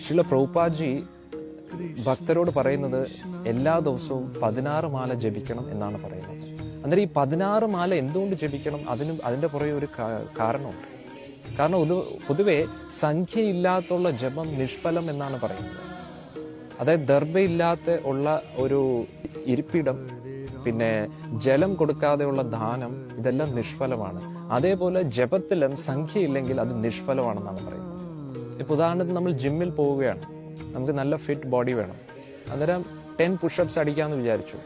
ശ്രീല പ്രഭുപാദ്ജി ഭക്തരോട് പറയുന്നത് എല്ലാ ദിവസവും 16 മാല ജപിക്കണം എന്നാണ് പറയുന്നത്. അന്നേരം ഈ 16 മാല എന്തുകൊണ്ട് ജപിക്കണം? അതിൻ്റെ പുറകെ ഒരു കാരണമുണ്ട്. കാരണം പൊതുവെ സംഖ്യയില്ലാത്തുള്ള ജപം നിഷ്ഫലം എന്നാണ് പറയുന്നത്. അതായത് ദർഭയില്ലാത്ത ഉള്ള ഒരു ഇരിപ്പിടം, പിന്നെ ജലം കൊടുക്കാതെയുള്ള ദാനം, ഇതെല്ലാം നിഷ്ഫലമാണ്. അതേപോലെ ജപത്തിലും സംഖ്യയില്ലെങ്കിൽ അത് നിഷ്ഫലമാണെന്നാണ് പറയുന്നത്. ഇപ്പോൾ ഉദാഹരണത്തിന് നമ്മൾ ജിമ്മിൽ പോവുകയാണ്, നമുക്ക് നല്ല ഫിറ്റ് ബോഡി വേണം. അന്നേരം 10 പുഷപ്സ് അടിക്കാമെന്ന് വിചാരിച്ചു.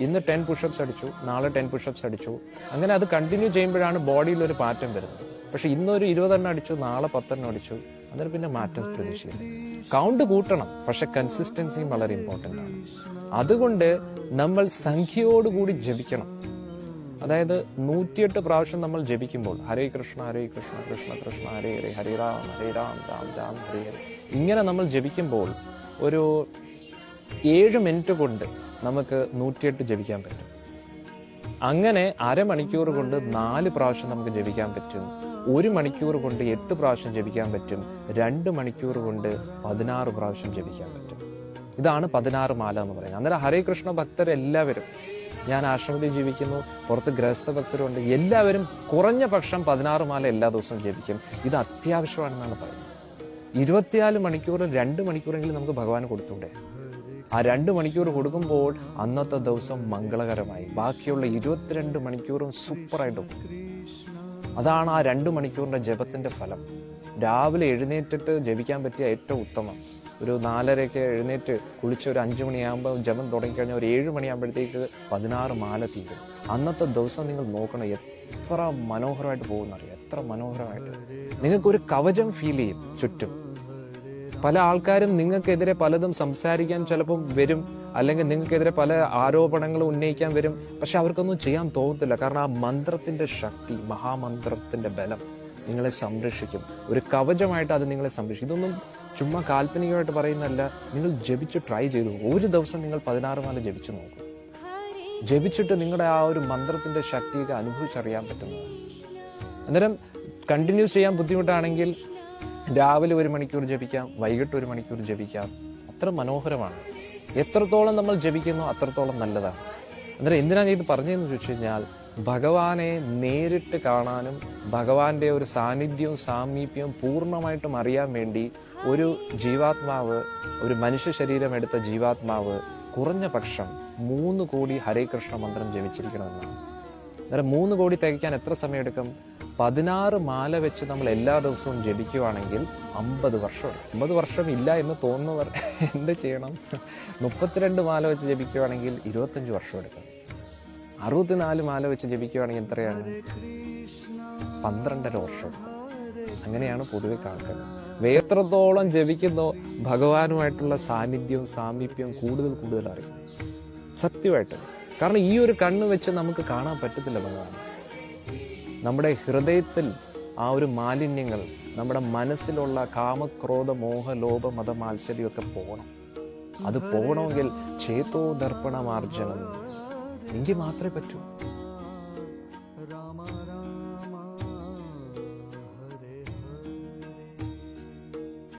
ഇന്ന് 10 പുഷപ്സ് അടിച്ചു, നാളെ 10 പുഷപ്സ് അടിച്ചു. അങ്ങനെ അത് കണ്ടിന്യൂ ചെയ്യുമ്പോഴാണ് ബോഡിയിൽ ഒരു മാറ്റം വരുന്നത്. പക്ഷെ ഇന്നൊരു 20 എണ്ണം അടിച്ചു, നാളെ 10 എണ്ണം അടിച്ചു, അന്നേരം പിന്നെ മാറ്റം പ്രതീക്ഷിക്കുന്നു. കൗണ്ട് കൂട്ടണം, പക്ഷെ കൺസിസ്റ്റൻസിയും വളരെ ഇമ്പോർട്ടൻ്റ് ആണ്. അതുകൊണ്ട് നമ്മൾ സംഖ്യയോടുകൂടി ജപിക്കണം. അതായത് 108 പ്രാവശ്യം നമ്മൾ ജപിക്കുമ്പോൾ ഹരേ കൃഷ്ണ കൃഷ്ണ കൃഷ്ണ ഹരേ ഹരേ ഹരേ രാം രാം രാം ഹരേ ഹരേ, ഇങ്ങനെ നമ്മൾ ജപിക്കുമ്പോൾ ഒരു 7 മിനിറ്റ് കൊണ്ട് നമുക്ക് 108 ജപിക്കാൻ പറ്റും. അങ്ങനെ അരമണിക്കൂർ കൊണ്ട് 4 പ്രാവശ്യം നമുക്ക് ജപിക്കാൻ പറ്റും. 1 മണിക്കൂർ കൊണ്ട് 8 പ്രാവശ്യം ജപിക്കാൻ പറ്റും. 2 മണിക്കൂർ കൊണ്ട് 16 പ്രാവശ്യം ജപിക്കാൻ പറ്റും. ഇതാണ് 16 മാല എന്ന് പറയുന്നത്. അന്നേരം ഹരേ കൃഷ്ണ ഭക്തരെല്ലാവരും, ഞാൻ ആശ്രമത്തിൽ ജീവിക്കുന്നു, പുറത്ത് ഗൃഹസ്ഥ ഭക്തരുണ്ട്, എല്ലാവരും കുറഞ്ഞ പക്ഷം 16 മാല എല്ലാ ദിവസവും ജപിക്കും. ഇത് അത്യാവശ്യമാണെന്നാണ് പറയുന്നത്. 24 മണിക്കൂറിൽ 2 മണിക്കൂറെങ്കിലും നമുക്ക് ഭഗവാന് കൊടുത്തൂടെ? ആ 2 മണിക്കൂർ കൊടുക്കുമ്പോൾ അന്നത്തെ ദിവസം മംഗളകരമായി, ബാക്കിയുള്ള 22 മണിക്കൂറും സൂപ്പറായിട്ടും. അതാണ് ആ 2 മണിക്കൂറിന്റെ ജപത്തിന്റെ ഫലം. രാവിലെ എഴുന്നേറ്റിട്ട് ജപിക്കാൻ പറ്റിയ ഏറ്റവും ഉത്തമം. ഒരു 4:30 എഴുന്നേറ്റ് കുളിച്ച് ഒരു 5 മണിയാകുമ്പോൾ ജപം തുടങ്ങിക്കഴിഞ്ഞാൽ ഒരു 7 മണിയാകുമ്പോഴത്തേക്ക് 16 മാല തീരും. അന്നത്തെ ദിവസം നിങ്ങൾ നോക്കണം, എത്ര മനോഹരമായിട്ട് പോകുന്നറിയാം, എത്ര മനോഹരമായിട്ട്. നിങ്ങൾക്കൊരു കവചം ഫീൽ ചെയ്യും ചുറ്റും. പല ആൾക്കാരും നിങ്ങൾക്കെതിരെ പലതും സംസാരിക്കാൻ ചിലപ്പം വരും, അല്ലെങ്കിൽ നിങ്ങൾക്കെതിരെ പല ആരോപണങ്ങളും ഉന്നയിക്കാൻ വരും. പക്ഷെ അവർക്കൊന്നും ചെയ്യാൻ തോന്നത്തില്ല. കാരണം ആ മന്ത്രത്തിന്റെ ശക്തി, മഹാമന്ത്രത്തിന്റെ ബലം നിങ്ങളെ സംരക്ഷിക്കും. ഒരു കവചമായിട്ട് അത് നിങ്ങളെ സംരക്ഷിക്കും. ഇതൊന്നും ചുമ്മാ കാൽപ്പനികമായിട്ട് പറയുന്നതല്ല. നിങ്ങൾ ജപിച്ച് ട്രൈ ചെയ്തു. ഒരു ദിവസം നിങ്ങൾ 16 മാല ജപിച്ചു നോക്കും. ജപിച്ചിട്ട് നിങ്ങളുടെ ആ ഒരു മന്ത്രത്തിന്റെ ശക്തിയൊക്കെ അനുഭവിച്ചറിയാൻ പറ്റുന്നതാണ്. അന്നേരം കണ്ടിന്യൂസ് ചെയ്യാൻ ബുദ്ധിമുട്ടാണെങ്കിൽ രാവിലെ 1 മണിക്കൂർ ജപിക്കാം, വൈകിട്ട് 1 മണിക്കൂർ ജപിക്കാം. അത്ര മനോഹരമാണ്. എത്രത്തോളം നമ്മൾ ജപിക്കുന്നോ അത്രത്തോളം നല്ലതാണ്. അന്നേരം എന്തിനാണ് ഇത് പറഞ്ഞതെന്ന് ചോദിച്ചു കഴിഞ്ഞാൽ, ഭഗവാനെ നേരിട്ട് കാണാനും ഭഗവാന്റെ ഒരു സാന്നിധ്യവും സാമീപ്യവും പൂർണ്ണമായിട്ടും അറിയാൻ വേണ്ടി ഒരു ജീവാത്മാവ്, ഒരു മനുഷ്യ ശരീരം എടുത്ത ജീവാത്മാവ് കുറഞ്ഞ പക്ഷം 3 കോടി ഹരേ കൃഷ്ണ മന്ത്രം ജപിച്ചിരിക്കണമെന്നാണ്. അന്നേരം 3 കോടി തികയ്ക്കാൻ എത്ര സമയമെടുക്കും? 16 മാല വെച്ച് നമ്മൾ എല്ലാ ദിവസവും ജപിക്കുകയാണെങ്കിൽ 50 വർഷം. 50 വർഷം ഇല്ല എന്ന് തോന്നുന്നവർ എന്ത് ചെയ്യണം? 32 മാല വെച്ച് ജപിക്കുകയാണെങ്കിൽ 25 വർഷം എടുക്കും. 64 മാല വെച്ച് ജപിക്കുകയാണെങ്കിൽ എത്രയാണ്? 12.5 വർഷം. അങ്ങനെയാണ് പൊതുവെ കണക്കുന്നത്. എത്രത്തോളം ജപിക്കുന്നോ ഭഗവാനുമായിട്ടുള്ള സാന്നിധ്യവും സാമീപ്യവും കൂടുതൽ അറിയും, സത്യമായിട്ട്. കാരണം ഈ ഒരു കണ്ണ് വെച്ച് നമുക്ക് കാണാൻ പറ്റത്തില്ല ഭഗവാൻ. നമ്മുടെ ഹൃദയത്തിൽ ആ ഒരു മാലിന്യങ്ങൾ, നമ്മുടെ മനസ്സിലുള്ള കാമക്രോധ മോഹ ലോഭ മത മാത്സര്യമൊക്കെ പോകണം. അത് പോകണമെങ്കിൽ ചേതോ ദർപ്പണമാർജനം എങ്കിൽ മാത്രമേ പറ്റൂ.